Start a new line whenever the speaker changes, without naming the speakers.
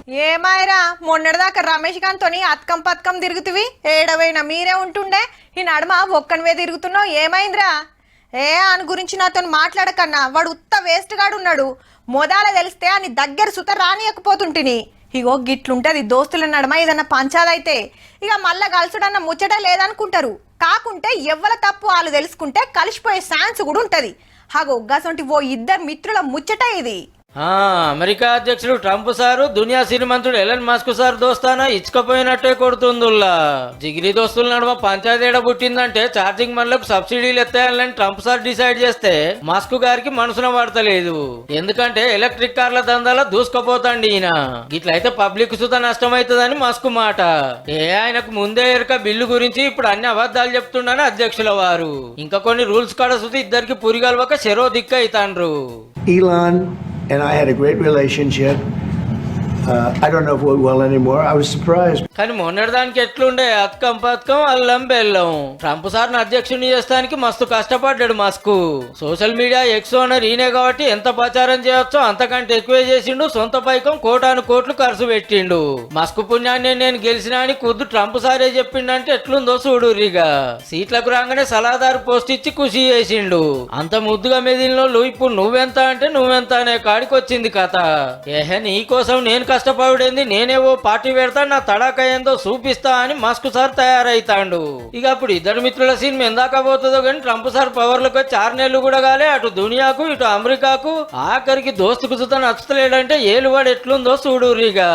ఏమాయరా మొన్నటిదాకా రమేష్ గాంతోని అత్కం పత్కం తిరుగుతువి ఏడవైనా మీరే ఉంటుండే ఈ నడుమ ఒక్కనివే తిరుగుతున్నావు ఏమైందిరా? అని గురించి నాతో మాట్లాడకన్నా వాడు ఉత్త వేస్ట్ గాడు ఉన్నాడు. మొదల తెలిస్తే అని దగ్గర సుత రానియకపోతుంటిని. ఇగో గిట్లుంటది దోస్తుల నడుమ ఏదన్నా పంచాదైతే ఇక మళ్ళా కలుసుడన్న ముచ్చట లేదనుకుంటారు. కాకుంటే ఎవ్వల తప్పు వాళ్ళు తెలుసుకుంటే కలిసిపోయే ఛాన్స్ కూడా ఉంటది. హాగో గసంటి ఓ ఇద్దరు మిత్రుల ముచ్చట ఇది.
అమెరికా అధ్యక్షుడు ట్రంప్ సారు దునియా శ్రీమంతుడు ఎలన్ మస్క్ సార్ దోస్తానా ఇచ్చుకపోయినట్టే కొడుతుందిల్లా. జిగిరి దోస్తుల నడుమ పంచాయతీడ పుట్టిందంటే ఛార్జింగ్ మన్లకు సబ్సిడీలు ఎత్తాయాలని ట్రంప్ సార్ డిసైడ్ చేస్తే మస్క్ గారికి మనసున పడతలేదు. ఎందుకంటే ఎలక్ట్రిక్ కార్ల దందాల దూసుకుపోతాండి ఈయన. ఇట్లయితే పబ్లిక్ సుత నష్టమైతుందని మస్క్ మాట. ఆయనకు ముందే ఎరక బిల్లు గురించి ఇప్పుడు అన్ని అబద్ధాలు చెప్తుండని అధ్యక్షుల వారు. ఇంకా కొన్ని రూల్స్ కాడ సుత ఇద్దరికి పురిగలవక చెరో దిక్కు అవుతాండ్రు.
Elon and I had a great relationship. I don't know if we're well anymore. I was surprised.
కానీ మొన్నటిదానికి ఎట్లుండే అత్కం పథకం అల్లం బెల్లం. ట్రంప్ సార్ని అధ్యక్షుని చేస్తానికి మస్తు కష్టపడ్డాడు Musk. Social media X owner ఈయనే కాబట్టి ఎంత ప్రచారం చేయొచ్చో అంతకంటే ఎక్కువే చేసిండు. సొంత పైకం కోటాను కోట్లు ఖర్చు పెట్టిండు. మస్క్ పుణ్యాన్ని నేను గెలిచినా అని ఖుద్దు ట్రంప్ సారే చెప్పిండంటే ఎట్లుందో చూడురిగా. సీట్లకు రాగానే సలహాదారు పోస్ట్ ఇచ్చి ఖుషి చేసిండు. అంత ముద్దుగా మెదిలినోళ్ళు ఇప్పుడు నువ్వెంత అంటే నువ్వెంత అనే కాడికి వచ్చింది కథ. నీ కోసం నేను కష్టపడేంది, నేనే ఓ పార్టీ పెడతా, నా తడాక ఏందో చూపిస్తా అని మస్క్ సార్ తయారైతాండు. ఇక అప్పుడు ఇద్దరు మిత్రుల సీన్ ఎందాక పోతుందో కానీ ట్రంప్ సార్ పవర్లకు వచ్చి 6 నెలలు కూడా కాలే. అటు దునియాకు ఇటు అమెరికాకు ఆఖరికి దోస్తుకు సుత నచ్చలేడంటే ఏలువాడు ఎట్లుందో చూడురిగా.